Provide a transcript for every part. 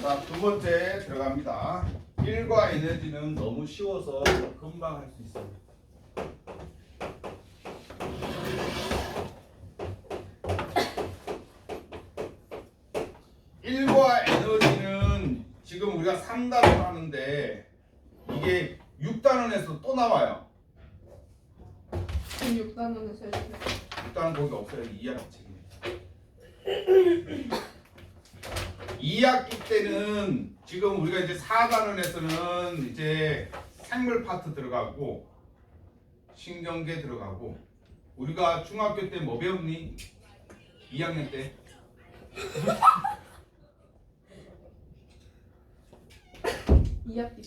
자, 두 번째 들어갑니다. 1과 에너지는 너무 쉬워서 금방 할 수 있습니다. 1과 에너지는 지금 우리가 3단원 하는데 이게 6단원에서 또 나와요. 지금 6단원에서 해주세요. 6단원 거기 없어요. 2학기 책임입니다. 2학기 때는 지금 우리가 이제 4단원에서는 이제 생물 파트 들어가고 신경계 들어가고 우리가 중학교 때 뭐 배웠니? 2학년 때? 이학기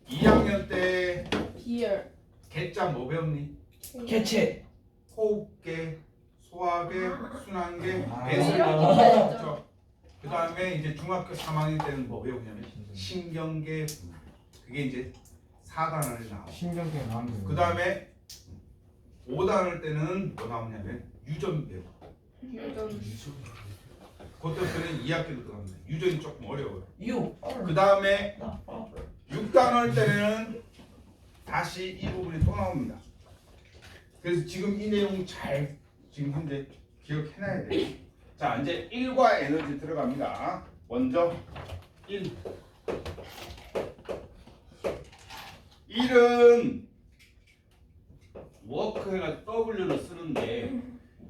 2학년 때 비열 개자 뭐 배웠니? 개체. 호흡계, 소화계, 순환계, 아. 배설계. 이렇게 그렇죠. 그 다음에 이제 중학교 3학년 때는 뭐 배우냐면 신경계. 그게 이제 4단원에 나와요. 신경계 나오는 거. 그 다음에 5단원 때는 뭐 나오냐면 유전 배우. 유전 그때부터는 2학기로 들어갑니다. 유전이 조금 어려워요. 유. 그 다음에 6단원 때는 다시 이 부분이 또 나옵니다. 그래서 지금 이 내용 잘 지금 현재 기억해놔야 돼요. 자, 이제 1과 에너지 들어갑니다. 먼저 1. 1은 워크해가 W를 쓰는데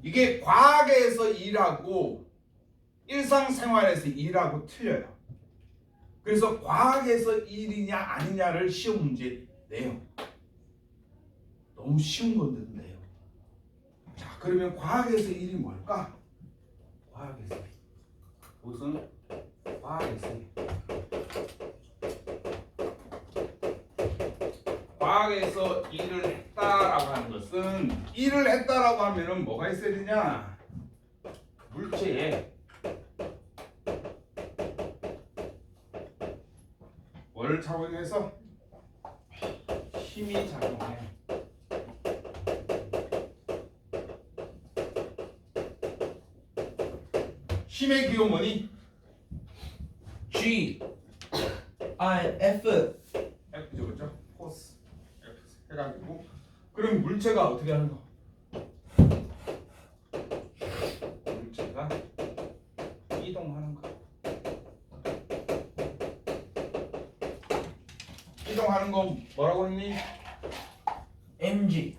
이게 과학에서 일하고 일상생활에서 일하고 틀려요. 그래서 과학에서 일이냐 아니냐를 시험 문제 내요. 너무 쉬운 건데도 내요. 자, 그러면 과학에서 일이 뭘까? 과학에서 우선 과학에서 일. 과학에서 일을 했다라고 하는 것은 일을 했다라고 하면은 뭐가 있어야 되냐? 물체에 뭘 작용해서 힘이 작용해. 힘의 기호 뭐니? G. I F. F죠, 그렇죠? 포스 F 해가지고 그럼 물체가 어떻게 하는 거? 물체가 이동하는 거. 이동하는 거 뭐라고 했니? MG.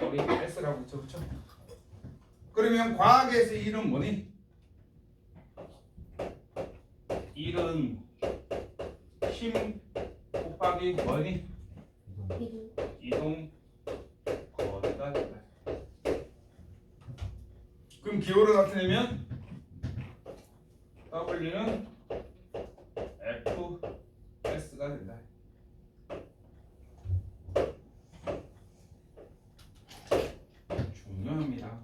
우리 S라고 했죠, 그렇죠? 그러면 과학에서 일은 뭐니? 일은 힘 곱하기 뭐니? 이동 거리가 된다. 그럼 기호를 나타내면 W는 F S가 된다. 중요합니다.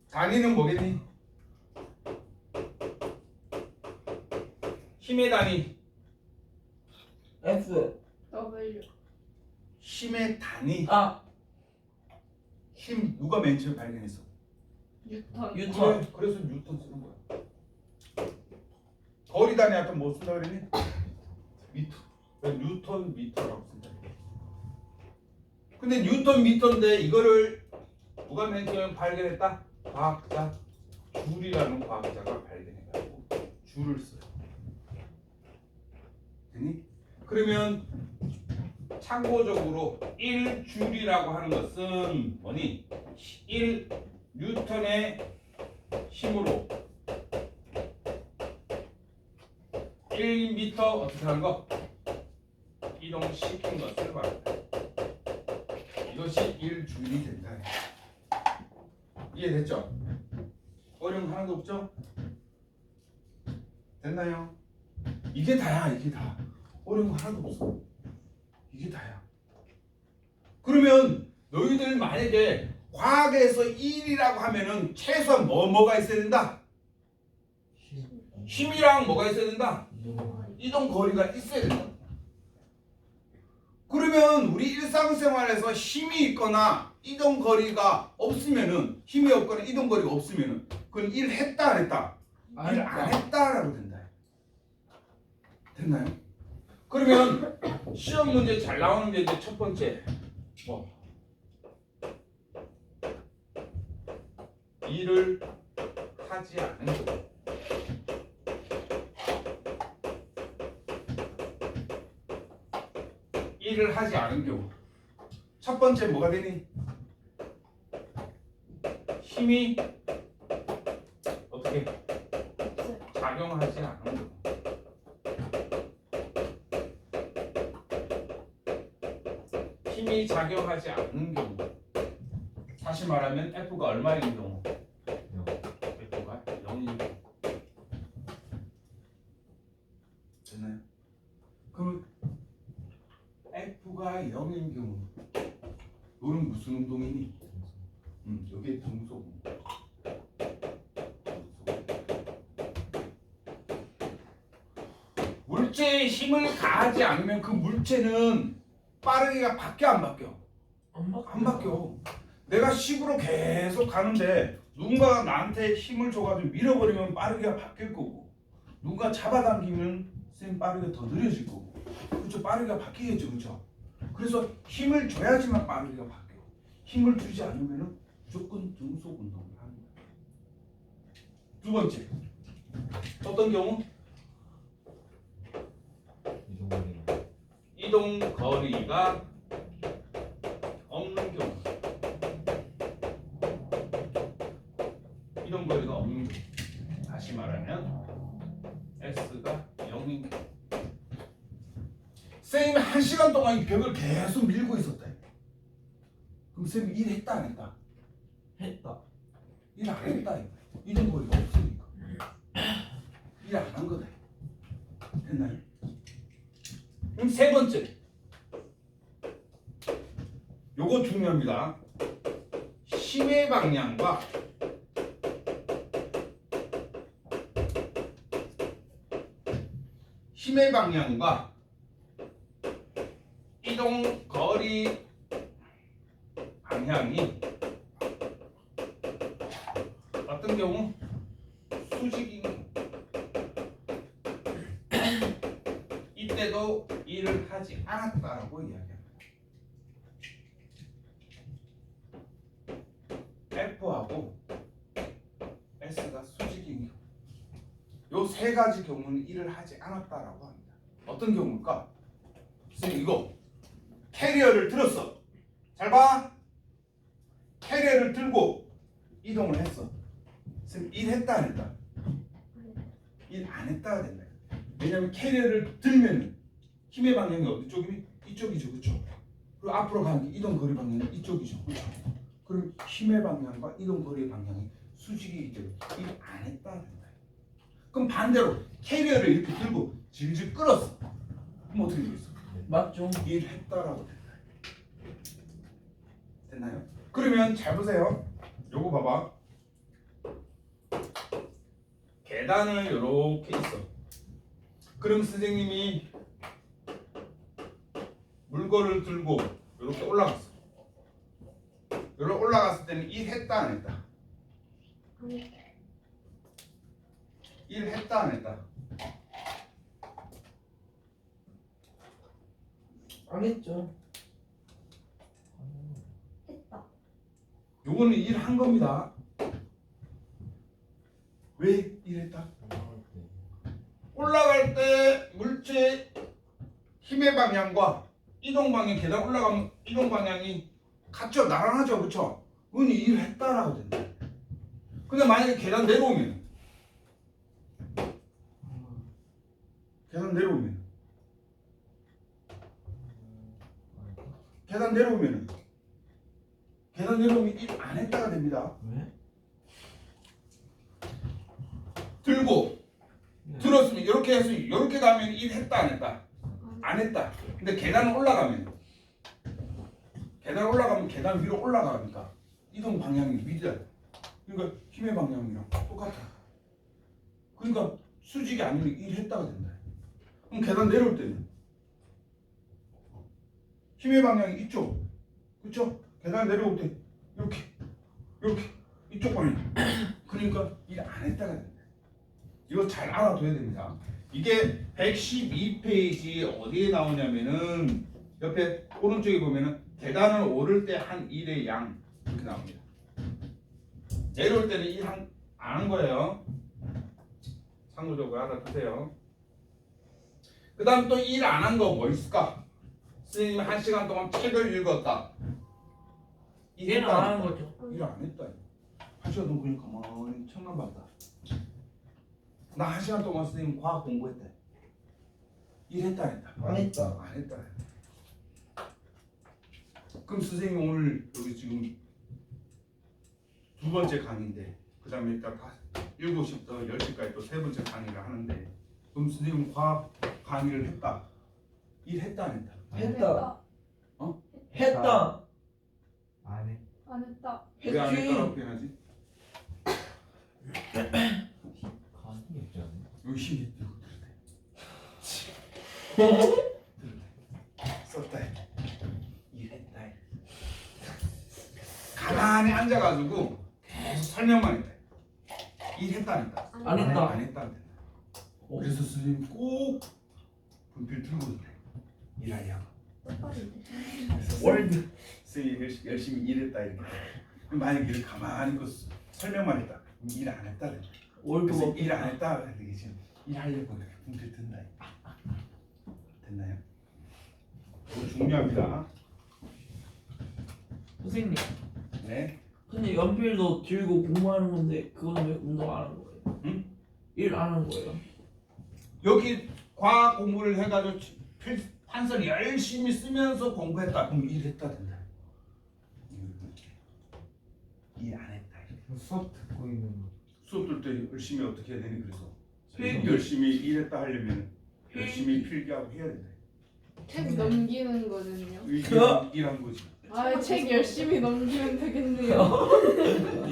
단위는 뭐겠니? 힘의 단위. F. W 힘의 단위. 아. 힘 누가 맨 처음 발견했어? 뉴턴 뉴턴. 그래서 뉴턴 쓰는 거야. 거리 단위 아까 뭐 쓴다 그랬니? 미터. 뉴턴 미터라고 쓴다. 근데 뉴턴 미터인데 이거를 누가 맨 처음 발견했다? 과학자 줄이라는 과학자가 발견해가지고 줄을 써요. 되니? 그러면 참고적으로 1줄이라고 하는 것은 뭐니? 1 뉴턴의 힘으로 1m 어떻게 하는 거? 이동시킨 것을 말합니다. 이것이 1줄이 된다. 이해됐죠? 어려운 거 하나도 없죠? 됐나요? 이게 다야, 이게 다. 어려운 거 하나도 없어. 이게 다야. 그러면 너희들 만약에 과학에서 1이라고 하면은 최소한 뭐가 있어야 된다? 힘이랑 뭐가 있어야 된다? 이동 거리가 있어야 된다. 그러면 우리 일상생활에서 힘이 있거나 이동 거리가 없으면은 힘이 없거나 이동 거리가 없으면은 그건 일 했다 안 했다? 일 안 했다라고 된다. 됐나요? 그러면 시험 문제 잘 나오는 게 이제 첫 번째 일을 하지 않은 경우. 일을 하지 않은 경우. 첫 번째 뭐가 되니? 힘이 어떻게 없어요. 작용하지 않은 경우. 힘이 작용하지 않는 경우. 다시 말하면 F가 얼마인 경우? F가 0인 경우. 됐나요? 그럼 F가 0인 경우 이는 무슨 운동이니? 여기에 등속 운동. 물체에 힘을 가하지 않으면 그 물체는 빠르기가 바뀌어 안 바뀌어? 안 바뀌어. 내가 10으로 계속 가는데 누군가가 나한테 힘을 줘가지고 밀어버리면 빠르기가 바뀔 거고, 누군가 잡아당기면 쌤 빠르기가 더 느려질 거고, 그렇죠? 빠르기가 바뀌겠죠, 그렇죠? 그래서 힘을 줘야지만 빠르기가 바뀌어. 힘을 주지 않으면 무조건 등속 운동을 합니다. 두 번째, 어떤 경우? 이동 거리가 없는 경우. 이동 거리가 없는 경우. 다시 말하면 S가 0인 경우. 쌤이 1시간 동안 이 벽을 계속 밀고 있었다. 그럼 쌤이 일 했다 안 했다? 했다. 일 안 했다. 이동 거리가 없으니까. 일 안 한 거다. 됐나요? 그럼 세 번째. 요거 중요합니다. 힘의 방향과 이동 거리 방향이 어떤 경우? 수직인 경우. 이때도 일을 하지 않았다라고 이야기합니다. F하고 S가 수직인 경우. 요 세 가지 경우는 일을 하지 않았다라고 합니다. 어떤 경우일까? 선생님 이거 캐리어를 들었어. 잘 봐. 캐리어를 들고 이동을 했어. 선생님 일 했다 안 했다? 일 안 했다가 된다. 왜냐면 캐리어를 들면 힘의 방향이 어디 쪽이니? 이쪽이죠, 그렇죠? 그리고 앞으로 가는 게 이동 거리 방향이 이쪽이죠, 그렇죠? 그럼 힘의 방향과 이동 거리의 방향이 수직이기 때문에 일 안 했다가 된다. 그럼 반대로 캐리어를 이렇게 들고 질질 끌었어. 그럼 어떻게 되겠어? 맞죠? 일 했다라고 된다. 됐나요? 그러면 잘 보세요. 요거 봐봐. 계단을 이렇게 있어. 그럼 선생님이 물건을 들고 이렇게 올라갔어. 이렇게 올라갔을 때는 일 했다 안 했다? 일 했다 안 했다? 안 했죠. 했다. 요거는 일 한 겁니다. 왜 일했다? 올라갈 때 물체 힘의 방향과 이동 방향, 계단 올라가면 이동 방향이 같죠? 나란하죠, 그렇죠? 그건 일했다라고 된다. 근데 만약에 계단 내려오면 계단 내려오면 일 안 했다가 됩니다. 왜? 들고 들었으면 이렇게 해서 이렇게 가면 일 했다 안 했다? 안 했다. 근데 계단 올라가면 계단 위로 올라가니까 이동 방향이 위다. 그러니까 힘의 방향이랑 똑같아. 그러니까 수직이 아니면 일 했다가 된다. 그럼 계단 내려올 때는 힘의 방향이 이쪽. 그쵸? 계단 내려올 때 이렇게 이쪽 방향. 그러니까 일 안 했다가 된다. 이거 잘 알아둬야 됩니다. 이게 112페이지 어디에 나오냐면은 옆에 오른쪽에 보면은 계단을 오를 때 한 일의 양 이렇게 나옵니다. 내려올 때는 일 안 한 거예요. 참고적으로 알아두세요. 그 다음 또 일 안 한 거 뭐 있을까? 선생님이 1시간 동안 책을 읽었다. 얘는 안 하는 거죠. 일 안 했다. 1시간 동안 그냥 가만히 책만 봤다. 나 1시간 동안 선생님 과학 공부했다. 일했다 안 했다. 안 했다. 안 했다. 그럼 선생님 오늘 여기 지금 두 번째 강의인데 그 다음에 이따 7시부터 10시까지 또 세 번째 강의를 하는데 그럼 선생님 과학 강의를 했다. 일했다 안 했다. 했다. 어? 했다. 안 해. 안 했다. 왜 안 했지. 했다라고 표현하지? 가능이 없지 않나? 여기 힘이 들고 들었대. 썼다. 일했다. 가만히 앉아가지고 계속 설명만 했다. 일했다 안 했다. 안 했다. 안 했다 안 했다. 그래서 선생님 꼭 분필 들고 있대. 일하려고. 똑바로인데. 월드. 선생님 열심히 일했다 이렇게. 그럼 만약에 이렇게 가만히 있고 설명만 했다. 그럼 일 안 했다 그래. 월드. 그래서 일 안 했다 그래. 지금 일하려고 이렇게 분필 든다. 됐나요? 이거 중요합니다. 선생님. 네. 근데 연필도 들고 공부하는 건데 그거는 왜 운동 안 하는 거예요? 응? 일 안 하는 거예요? 여기 과학 공부를 해가지고 판서 열심히 쓰면서 공부했다. 그럼 일했다 된다. 일 안 했다. 수업 듣고 있는 거. 수업 들 때 열심히 어떻게 해야 되니 그래서 필기. 열심히 일했다 하려면 필기. 열심히 필기하고 해야 된다. 책 넘기는 거는요? 일한 거지. 아, 책 열심히 넘기면 되겠네요.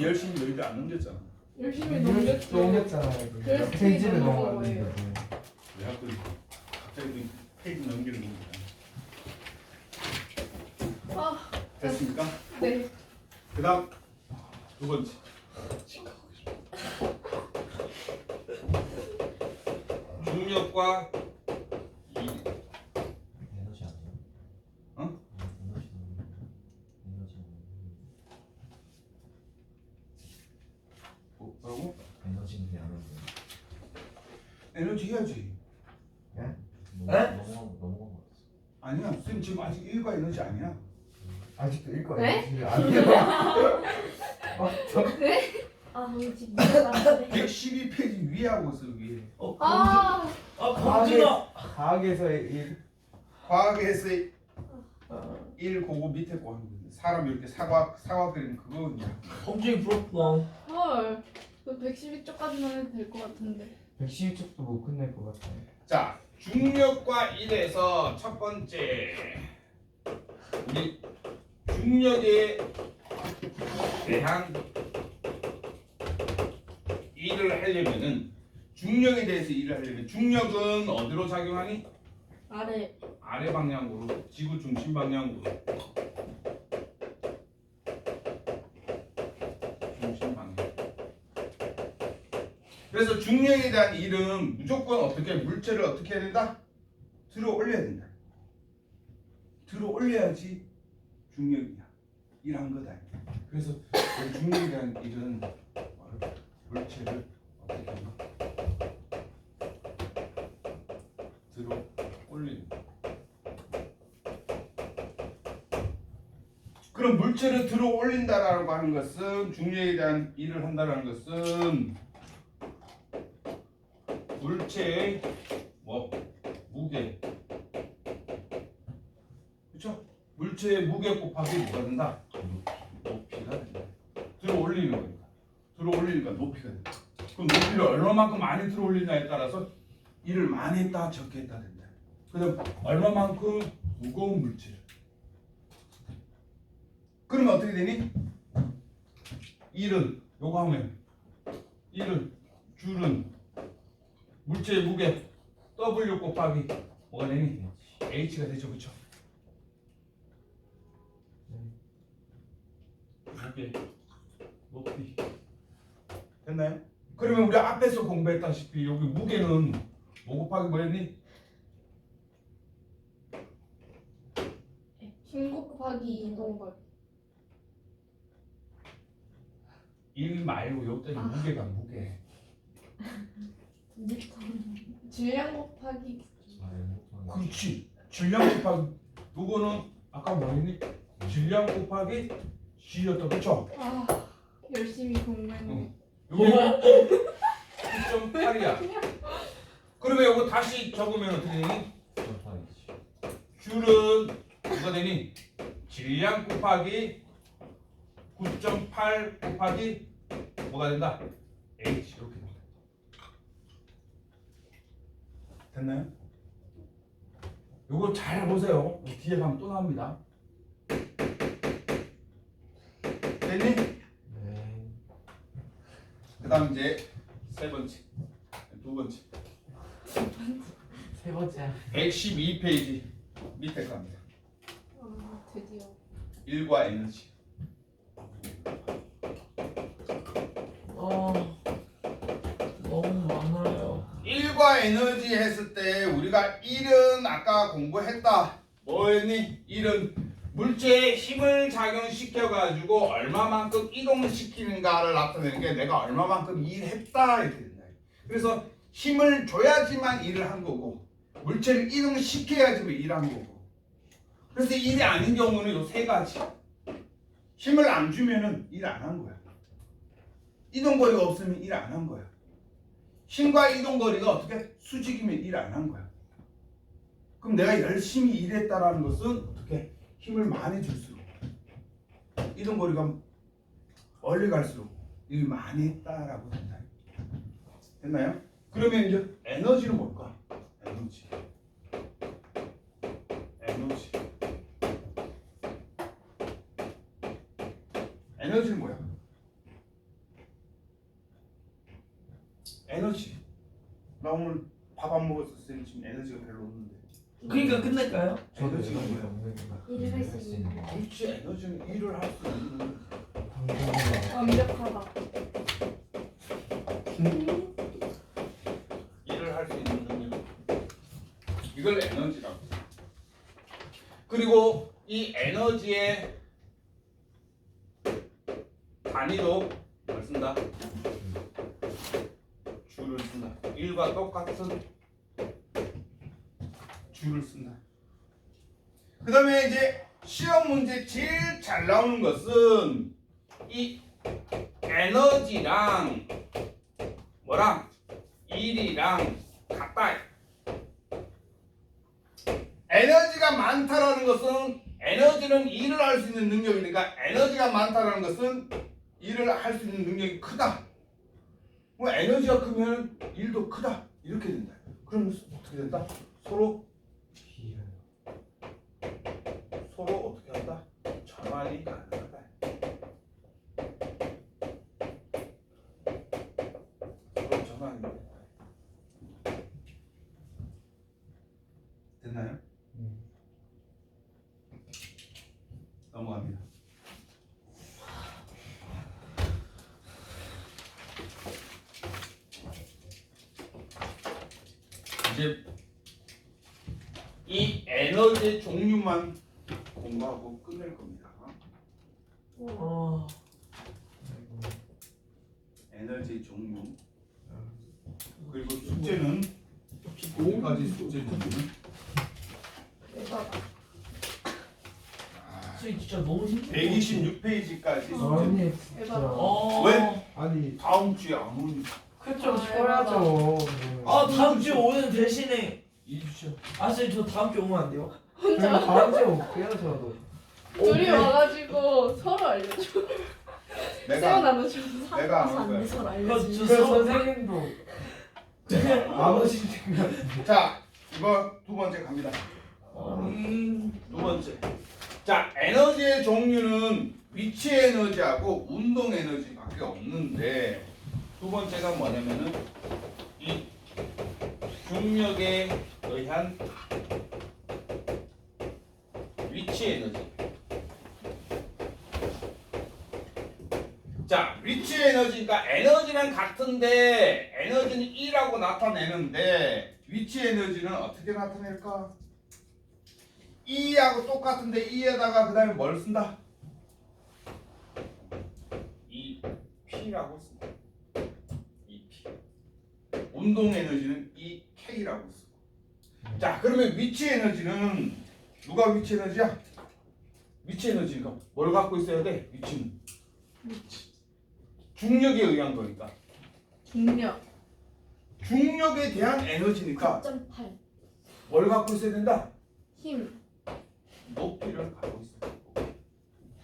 열심히 너희들 안 넘겼잖아. 열심히 넘겼죠. 넘겼잖아요. 그래서 페이지를 넘어간 넘어갔는데. 거예요. 왜 자꾸 갑자기 그 페이지 넘기는 거야. 아, 됐습니까? 네. 그다음 두 번째. 중력과 에너지 아니에요? 어? 에너지 에너지 뭐라고? 에너지는 왜 안 하는 에너지 해야지. 거야? 네? 넘어간 거 아니야. 선생님 지금 아직 일과 에너지 아니야. 아직도 읽고 네? 에너지 안 돼. 아, 우리 집 미안한데. 112페이지 위에 하고 있어 위에. 어, 아, 범준아. 과학에서의 일. 과학에서 일 고고 밑에 거 하는 건데 사람 이렇게 사과 그리는 그거 이제. 범준이 부럽다. 헐. 그 112쪽까지만 해도 될 것 같은데. 112쪽도 못 끝낼 것 같아. 자, 중력과 일에서 첫 번째 우리 중력에 대한 일을 하려면은 중력에 대해서 일을 하려면 중력은 어디로 작용하니? 아래. 아래 방향으로 지구 중심 방향으로 중심 방향. 그래서 중력에 대한 일은 무조건 어떻게 물체를 어떻게 해야 된다? 들어 올려야 된다. 들어 올려야지 중력이야. 일한 거다. 그래서 그 중력에 대한 일은 물체를 어떻게 하나? 들어 올리는. 그럼 물체를 들어 올린다라고 하는 것은 중력에 대한 일을 한다라는 것은 물체의 무게, 그렇죠? 물체의 무게 곱하기 뭐가 된다? 높이가 된다. 들어 올리는 거니까. 들어 올리니까 높이가 된다. 그럼 높이를 얼마만큼 많이 들어 올리냐에 따라서 일을 많이 했다, 적게 했다 된다. 그다음 얼마만큼 무거운 물체를. 그러면 어떻게 되니? 일은 요거 하면 일은 줄은 물체의 무게 W 곱하기 뭐가 되니? H가 되죠, 그렇죠? 무게, 높이. 됐나요? 그러면 우리 앞에서 공부했다시피 여기 무게는 뭐 곱하기 뭐였니? 힘 곱하기 이동걸. 1 말고 여기다 무게가 무게. 질량 곱하기 그렇지. 질량 곱하기 요거는 아까 뭐했니? 질량 곱하기 G였다. 그쵸? 아 열심히 공부했네. 요거 9.8이야. 그러면 요거 다시 적으면 어떻게 되니? 줄은 뭐가 되니? 질량 곱하기 9.8 곱하기 뭐가 된다? H 이렇게 된다. 됐나요? 요거 잘 보세요. 뒤에 가면 또 나옵니다. 됐니? 네. 그 다음 이제 세 번째, 두 번째 세 번째. 112페이지 밑에 갑니다. 아 드디어. 일과 에너지. 너무 많아요. 일과 에너지 했을 때 우리가 1은 아까 공부했다. 뭐였니? 1은 물체에 힘을 작용시켜 가지고 얼마만큼 이동시키는가를 나타내는 게 내가 얼마만큼 일했다 이렇게 된다. 그래서 힘을 줘야지만 일을 한 거고 물체를 이동시켜야지만 일한 거고. 그래서 일이 아닌 경우는 요 세 가지. 힘을 안 주면은 일 안 한 거야. 이동거리가 없으면 일 안 한 거야. 힘과 이동거리가 어떻게 수직이면 일 안 한 거야. 그럼 내가 열심히 일했다라는 것은 어떻게 힘을 많이 줄수록 이동거리가 멀리 갈수록 일 많이 했다라고 된다. 됐나요? 그러면 이제 에너지는 뭘까? 에너지. 에너지는 뭐야? 에너지. 나 오늘 밥 안 먹었을 때 지금 에너지가 별로 없는데. 그러니까 끝낼까요? 저도 에너지가 지금 뭐야? 일을 할 수 있는 거. 그렇지. 에너지는 일을 할 수 있는. 완벽하다. 일을 할 수 있는 능력. 이걸 에너지라고. 그리고 이 에너지의 단위도 뭘 쓴다? 줄을 쓴다. 1과 똑같은 줄을 쓴다. 그 다음에 이제 시험 문제 제일 잘 나오는 것은 이 에너지랑 뭐랑 일이랑 같다. 에너지가 많다라는 것은 에너지는 일을 할 수 있는 능력이니까 에너지가 많다라는 것은 일을 할 수 있는 능력이 크다. 뭐 에너지가 크면 일도 크다. 이렇게 된다. 그럼 어떻게 된다? 서로 어떻게 한다? 전환이 가능하다. 서로 전환이 된다. 됐나요? 넘어갑니다. 이제 이 에너지의 종류만 공부하고 끝낼 겁니다. 에너지의 종류. 그리고 숙제는 여기까지 숙제는 선생님 진짜 너무 힘들어. 126페이지까지 숙제. 아니 진짜. 대박. 왜? 아니 다음 주에 안 오니까. 그좀 쉬어야죠. 다음 주에 오는 대신에 2주죠. 선생님 저 다음 주에 오면 안 돼요? 그럼 다음 주에 올게요 저도. 둘이 와가지고 서로 알려줘. 세워 내가 나눠줘. 내가 안 올 안 거야. 돼서 저 알려주지. 그 선생님도 안 오시니까. 자, 이번 두 번째 갑니다. 두 번째. 자, 에너지의 종류는 위치 에너지하고 운동 에너지밖에 없는데 두 번째가 뭐냐면은 이 중력에 의한 위치 에너지. 자, 위치 에너지니까 에너지는 같은데 에너지는 E라고 나타내는데 위치 에너지는 어떻게 나타낼까? E하고 똑같은데 E에다가 그 다음에 뭘 쓴다? EP라고 쓴다. EP. 운동 에너지는 EK라고 쓰고. 자, 그러면 위치 에너지는 누가 위치 에너지야? 위치 에너지니까 뭘 갖고 있어야 돼? 위치는 중력에 의한 거니까. 중력. 중력에 대한 에너지니까 9.8 뭘 갖고 있어야 된다? 힘. 높이를 갖고 있어야 되고.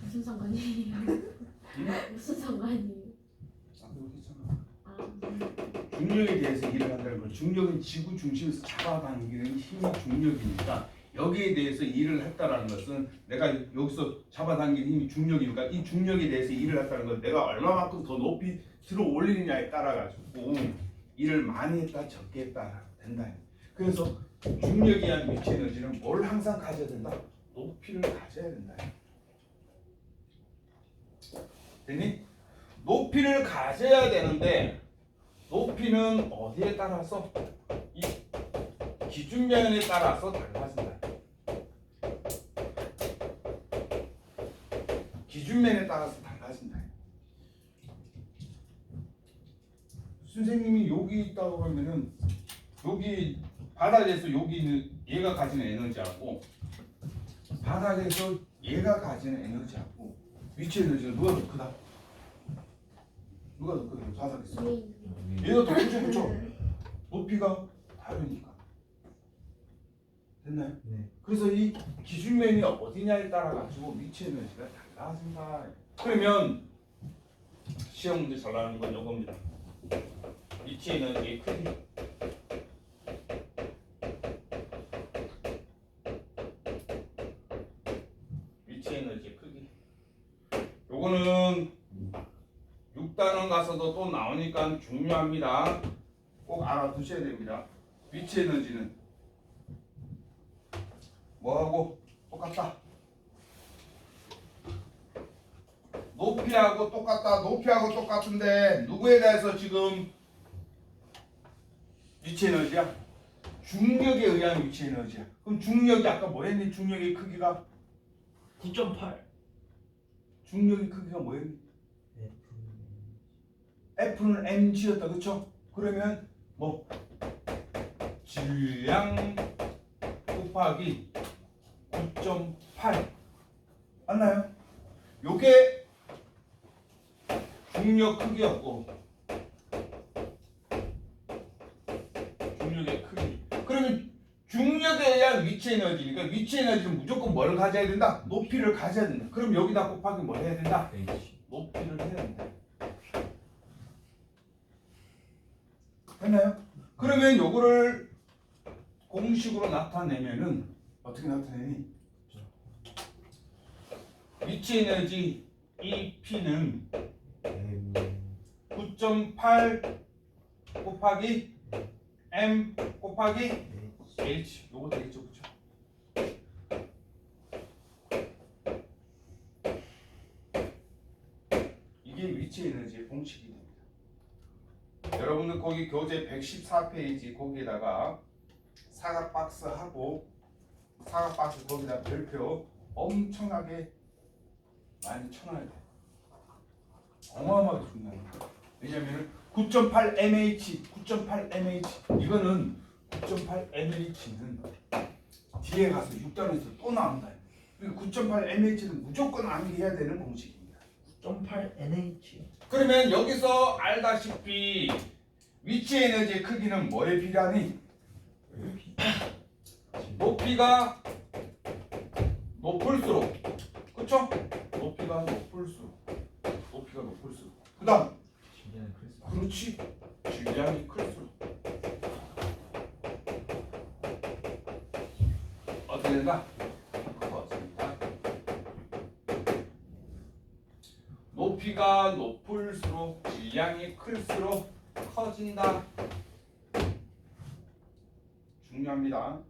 무슨 상관이에요? 무슨 상관이에요? 아, 중력에 대해서 일을 한다는 건 중력은 지구 중심에서 잡아당기는 힘이 중력이니까 여기에 대해서 일을 했다라는 것은 내가 여기서 잡아당기는 힘이 중력이니까 이 중력에 대해서 일을 했다는 건 내가 얼마만큼 더 높이 들어 올리느냐에 따라 가지고 일을 많이 했다 적게 했다 된다. 그래서 중력에 의한 위치 에너지는 뭘 항상 가져야 된다? 높이를 가져야 된다. 됐니? 높이를 가져야 되는데 높이는 어디에 따라서? 이 기준면에 따라서 달라진다. 기준면에 따라서 달라진다. 선생님이 여기 있다고 그러면은 여기 바닥에서 여기 있는 얘가 가지는 에너지하고 바닥에서 얘가 가지는 에너지하고 위치 에너지가 누가 더 크다? 누가 더 크다? 바닥에서 얘가 더 크죠, 그렇죠? 높이가 다르니까. 됐나요? 네. 그래서 이 기준면이 어디냐에 따라 가지고 위치 에너지가 달라진다. 그러면 시험 문제 잘 나가는 건 이겁니다. 위치 에너지의 크기. 위치 에너지의 크기. 요거는 6단원 가서도 또 나오니까 중요합니다. 꼭 알아두셔야 됩니다. 위치 에너지는 뭐하고 똑같다? 높이하고 똑같다. 높이하고 똑같은데 누구에 대해서 지금 위치 에너지야? 중력에 의한 위치 에너지야. 그럼 중력이 아까 뭐랬니? 중력의 크기가 9.8 중력의 크기가 뭐였니? F는 mg였다, 그렇죠? 그러면 뭐 질량 곱하기 9.8 맞나요? 요게 중력 크기였고 중력의 크기. 그러면 중력에 의한 위치 에너지니까 위치 에너지는 무조건 뭘 가져야 된다? 높이를 가져야 된다. 그럼 여기다 곱하기 뭘 해야 된다? 높이를 해야 된다. 됐나요? 그러면 요거를 공식으로 나타내면은 어떻게 나타내니? 위치 에너지 EP는 9.8 곱하기 M 곱하기 H 요거 되겠죠, 그렇죠? 이게 위치 에너지의 공식이 됩니다. 여러분들 거기 교재 114페이지 거기에다가 사각 박스 하고 사각 박스 거기다 별표 엄청나게 많이 쳐놔야 돼. 어마어마하게 중요합니다. 왜냐면은 9.8 mH, 9.8 mH 이거는 9.8 mH는 뒤에 가서 6단에서 또 나온다. 그러니까 9.8 mH는 무조건 암기해야 되는 공식입니다. 9.8 NH 그러면 여기서 알다시피 위치 에너지의 크기는 뭐에 비례하니? 높이가 높을수록, 그쵸? 높이가 높을수록 그 다음 그렇지, 질량이 클수록 어떻게 된다? 커진다. 높이가 높을수록 질량이 클수록 커진다. 중요합니다.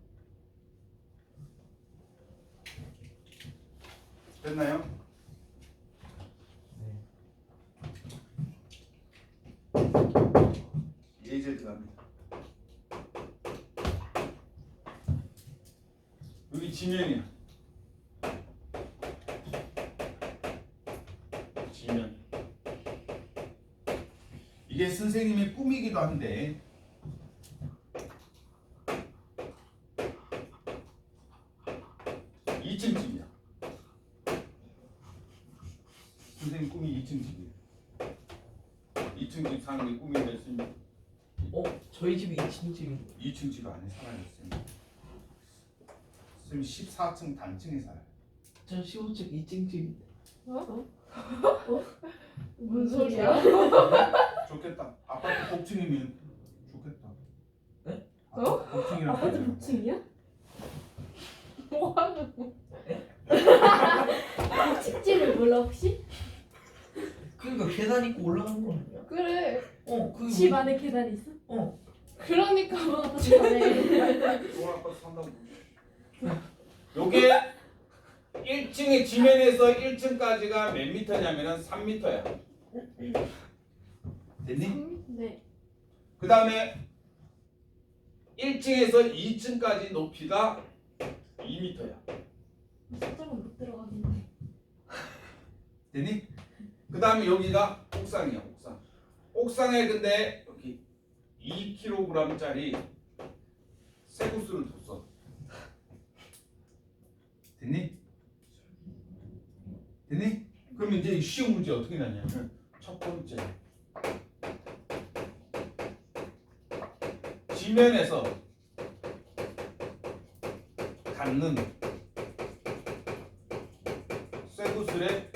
됐나요? AZ 갑니다. 여기 지면이야. 지면. 이게 선생님의 꿈이기도 한데 이층 집이야. 선생님 꿈이 2층 집이에요. 2층 집 사는 게 꿈인데 지금 저희 집이 2층 집인데. 2층 집 안에 살아요. 선생님 14층 단층에 살아요. 전 15층 2층 집인데. 뭔 소리야? 좋겠다. 아파트 복층이면 좋겠다. 네? 아파트 복층이랑 아파트 복층이야? 뭐 하는 거? 복층집을 몰라 혹시? 그러니까 계단 있고 올라가는 거 아니야? 그래. 그게 집 안에 계단이 있어? 그러니까 집 안에. 좋은 아파트 산다고. 요게 1층의 지면에서 1층까지가 몇 미터냐면은 3미터야. 됐니? 네. 그 다음에 1층에서 2층까지 높이가 2미터야. 숫자만 못 들어가겠네. 됐니? 그 다음에 여기가 옥상이야. 옥상. 옥상에 근데 여기 2kg짜리 쇠구슬을 뒀어. 됐니? 됐니? 그럼 이제 쉬운 문제 어떻게 나냐면 첫 번째 지면에서 닿는 쇠구슬의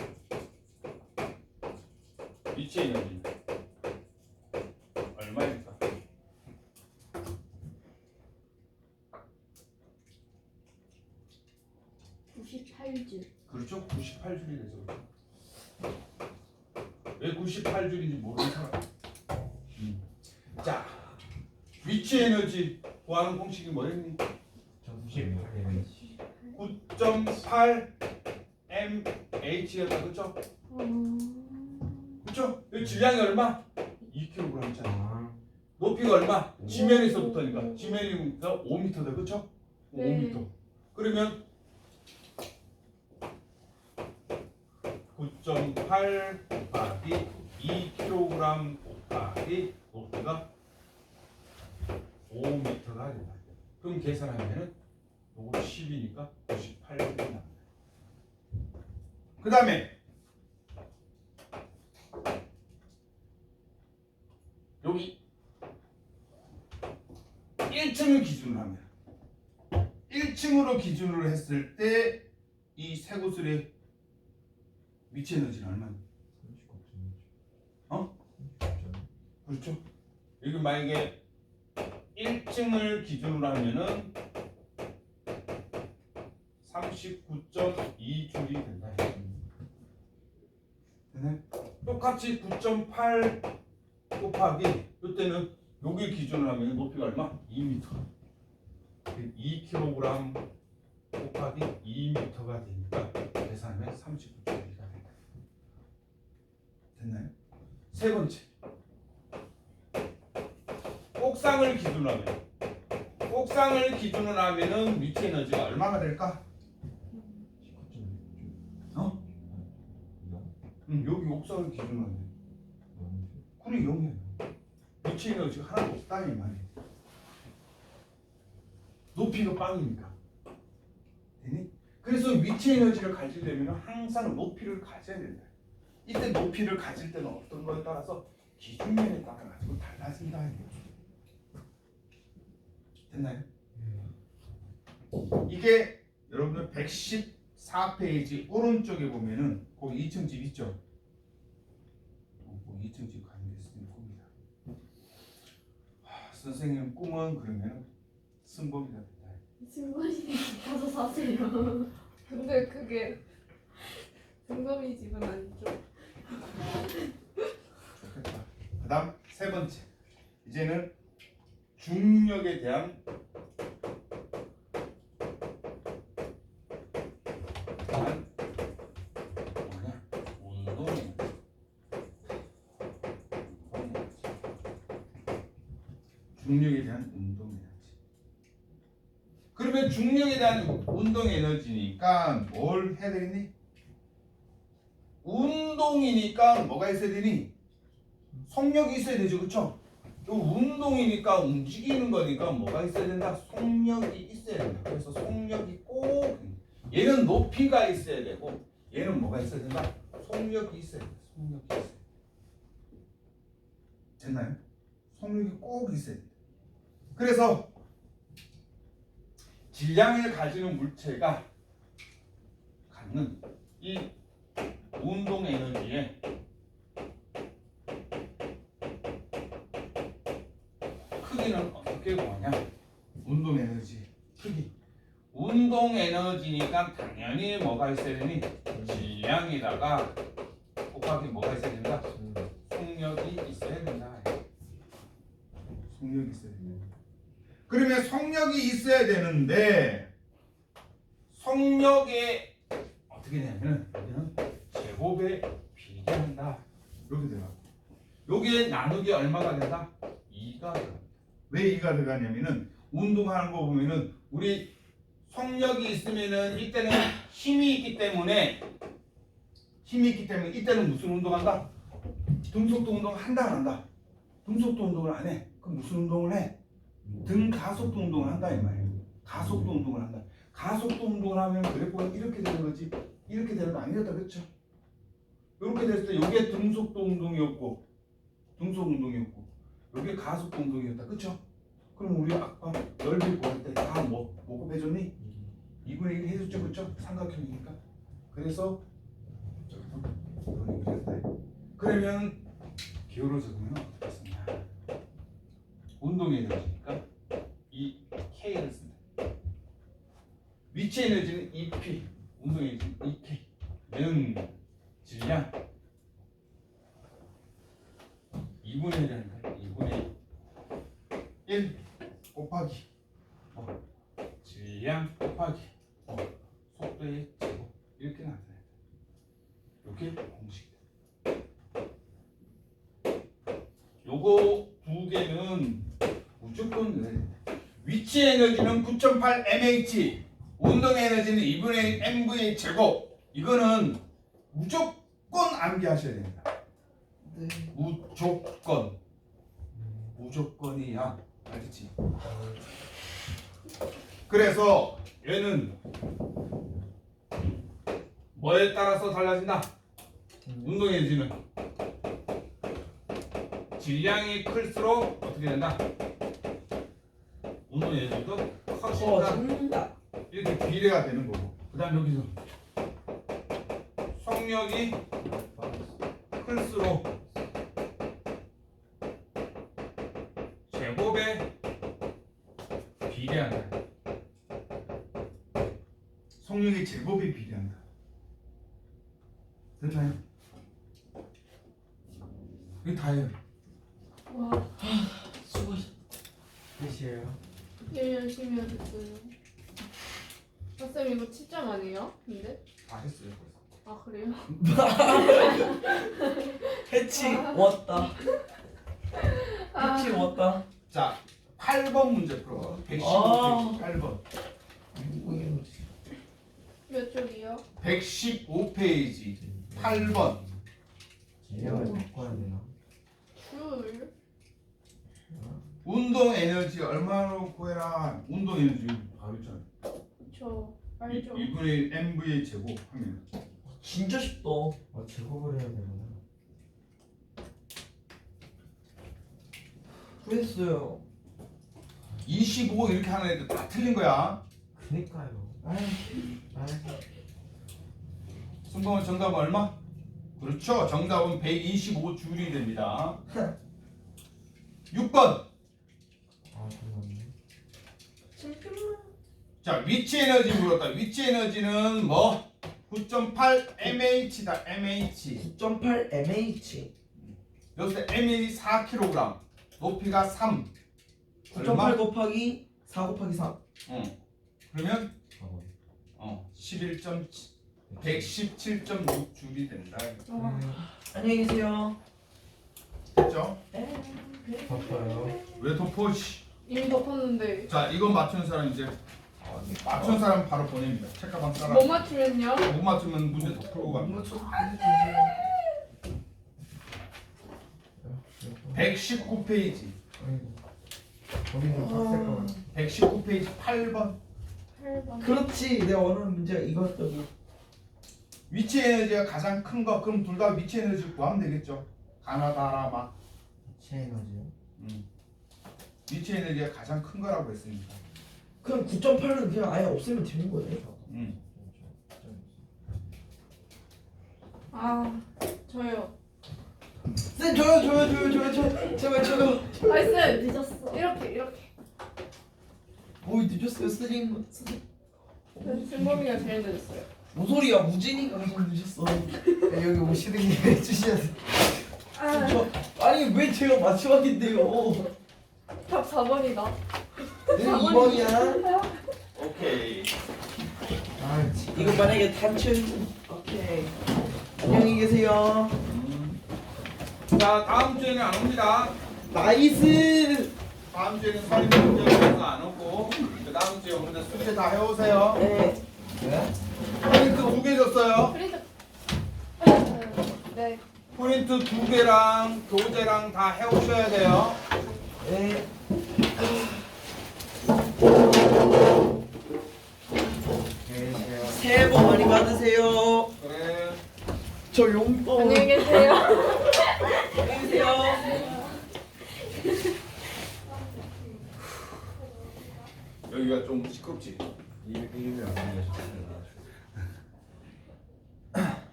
위치 에너지 얼마일까? 그렇죠? 98줄이 돼서 그렇죠. 왜 98줄인지 모르는 사람. 자, 위치 에너지 구하는 공식이 뭐였니? 9.8 mH였다, 그렇죠? 그렇죠? 이 질량이 얼마? 2kg짜리. 높이가 얼마? 지면에서부터니까 지면이니까 5m다, 그렇죠? 네. 5m. 그러면 9.8 곱하기 2kg 곱하기 높이가 5m가 된다. 그럼 계산하면은 요거 10이니까 98g이 나옵니다. 그 다음에 여기 1층을 기준으로 하면 1층으로 기준으로 했을 때 이 쇠구슬의 위치 에너지는 얼마니? 그렇죠? 여기 만약에 1층을 기준으로 하면은 39.2줄이 된다. 되네? 똑같이 9.8 곱하기 이때는 여기 기준으로 하면 높이가 얼마? 2m. 2kg 곱하기 2m가 되니까 계산하면 39.2가 된다. 됐나요? 세 번째. 옥상을 기준으로 하면 옥상을 기준으로 하면은 위치 에너지가 얼마가 될까? 여기 옥상을 기준으로 하면 그래 0이야. 위치 에너지가 하나도 없다 이 말이야. 높이가 빵이니까. 되니? 그래서 위치 에너지를 가지려면 항상 높이를 가져야 된다. 이때 높이를 가질 때는 어떤 거에 따라서 기준면에 따라 가지고 달라진다. 됐나요? 이게 여러분들 114페이지 오른쪽에 보면은 거기 2층 집 있죠? 거기 2층 집 가는 게 선생님 꿈이다. 선생님 꿈은 그러면 승범이가 된다. 승관이 가서 사세요. 근데 그게 등검이 집은 아니죠. 좋겠다. 그 다음 세 번째. 이제는 중력에 대한 뭐냐? 운동이. 중력에 대한 운동 에너지. 그러면 중력에 대한 운동 에너지니까 뭘 해야 되겠니? 운동이니까 뭐가 있어야 되니? 속력이 있어야 되죠, 그렇죠? 운동이니까 움직이는 거니까 뭐가 있어야 된다? 속력이 있어야 된다. 그래서 속력이 꼭 얘는 높이가 있어야 되고 얘는 뭐가 있어야 된다? 속력이 있어야 된다. 속력이 있어야 된다. 됐나요? 속력이 꼭 있어야 된다. 그래서 질량을 가지는 물체가 갖는 이 운동 에너지에 크기는 어떻게 보냐? 운동 에너지 크기. 운동 에너지니까 당연히 뭐가 있어야 되니? 질량에다가 곱하기 뭐가 있어야 된다? 속력이 있어야 된다. 속력이 있어야 된다. 그러면 속력이 있어야 되는데 속력에 어떻게 되냐면 여기는 제곱에 비례한다. 이렇게 되나? 여기에 나누기 얼마가 된다? 2가 들어간다. 왜 2가 들어가냐면은 운동하는 거 보면은 우리 속력이 있으면은 이때는 힘이 있기 때문에 이때는 무슨 운동한다? 등속도 운동 한다 안 한다? 등속도 운동을 안 해. 그럼 무슨 운동을 해? 등 가속도 운동을 한다 이 말이에요. 가속도 운동을 한다. 가속도 운동을 하면 그래프가 이렇게 되는 거지 이렇게 되는 거 아니었다 그렇죠? 이렇게 됐을 때 이게 등속도 운동이었고 등속 운동이었고 이게 가속도 운동이었다 그렇죠? 그럼 우리 아까 넓이 구할 때 다 뭐 곱해줬니? 2분의 1 해줬죠 그렇죠? 삼각형이니까 그래서 그러면 기울어져 보면 어떻게 쓰냐? 운동 에너지니까 이 K를 쓴다. 위치 에너지는 EP, 운동 에너지는 EK. 는 질량 2분의 1이라니까 2분의 1 곱하기 질량 곱하기 속도의 제곱 이렇게 나타나요. 이렇게 공식. 요거 두 개는 무조건 넣어야 된다. 위치 에너지는 9.8 mH, 운동 에너지는 2분의 1 mv 제곱. 이거는 무조건 암기하셔야 됩니다. 네. 무조건이야. 알겠지? 그래서 얘는 뭐에 따라서 달라진다? 운동 에너지는 질량이 클수록 어떻게 된다? 운동 에너지도 커진다. 커진다. 이렇게 비례가 되는 거고. 그다음 여기서 속력이 클수록 제곱에 비례한다. 속력이 제곱에 비례한다. 됐나요? 이게 다예요. 와, 수고하셨. 끝이에요. 일 열심히 하셨어요. 쌤 이거 7점 아니에요? 근데? 다 했어요. 아 그래요? 해치 왔다. 해치 왔다. 자, 8번 문제 풀어. 115페이지 아. 8번. 몇 쪽이요? 115페이지 8번. 질량을 바꿔야 되나? 줄. 운동 에너지 얼마로 구해라. 운동 에너지 바로 있잖아. 저 알죠? 2분의 mv의 제곱 하면 진짜 쉽다. 제곱을 해야 되나? 그랬어요. 25 이렇게 하는 애들 다 틀린 거야. 그니까요. 승범은 정답은 얼마? 그렇죠. 정답은 125줄이 됩니다. 6번. 잠깐만요. 잠깐만. 자, 위치 에너지 물었다. 위치 에너지는 뭐? 9.8 mh다. mh. 9.8 mH. 여기서 m이 4kg. 높이가 3. 9.8 곱하기 4 곱하기 3. 그러면 4번. 117.6줄이 된다. 와. 안녕히 계세요. 됐죠? 네. 바빠요. 왜 덮어? 씨. 이미 덮었는데 자, 이건 맞춘 사람 이제 맞춘 사람 바로 보냅니다. 책가방 따라. 못 맞추면요? 못 맞추면 문제 더 풀고 갑니다. 119페이지. 거기는 빡셀 거 같아. 119페이지 8번. 8번. 그렇지. 내가 원하는 문제가 이거였다고. 위치 에너지가 가장 큰 거. 그럼 둘 다 위치 에너지 구하면 되겠죠. 가나다라마. 체에너지요? 위치 에너지가 가장 큰 거라고 했으니까. 그럼 9.8은 그냥 아예 없애면 되는 거예요. 아 저요. 쌤 저요. 제발 저요. 나이스. 늦었어. 이렇게 오 늦었어요. 쌤. 승범이가 제일 늦었어요. 뭔 소리야? 우진이가 가장 늦었어. 여기 오시는 김에 해주셔야 돼. 아니 왜 제가 마지막인데요? 답 4번이다. 네 2번이야. 오케이. 아 진짜. 이거 만약에 단체. 오케이. 안녕히 계세요. 자, 다음 주에는 안 옵니다. 나이스. 다음 주에는 서리 문제에서 안 오고 그 다음 주에 오는데 숙제 다 해오세요. 네. 프린트 2개 줬어요. 프린트. 네. 프린트 2개랑 교재랑 다 해오셔야 돼요. 네. 계세요. 새해 복 많이 받으세요. 그래. 저 용돈. 안녕히 계세요. 안녕히 계세요. 여기가 좀 시끄럽지. 이름이 안 알려줬어요.